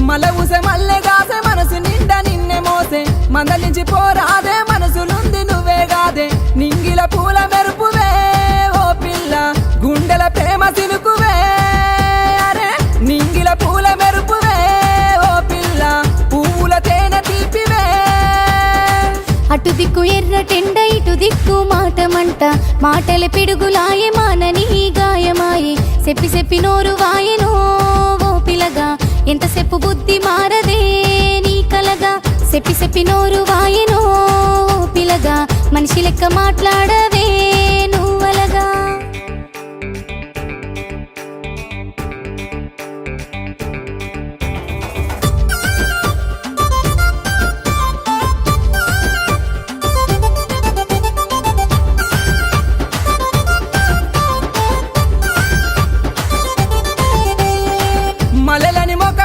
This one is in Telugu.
మల్ల ఊసే మల్లె గాసే మనసు నిండా నిన్నే మోసే మందలించి పోరాదే మనసులుంది నువ్వే గాదే నింగిల పూల మెరుపువే ఓ పిల్ల గుండెల ప్రేమ సినుకువే అరే నింగిల పూల మెరుపువే ఓ పిల్ల పువ్వుల తేనె తీపివే అటు దిక్కు ఎర్రటెండ ఇటు దిక్కు మాటమంట మాటల పిడుగులాయే మానని గాయమాయే చెప్పి చెప్పి నోరు వాయెనో ఓ పిలగా ఎంతసేపు బుద్ధి మారదే నీ కలగా చెప్పి చెప్పి నోరు వాయెనో ఓ పిలగా మనిషి లెక్క మాట్లాడవే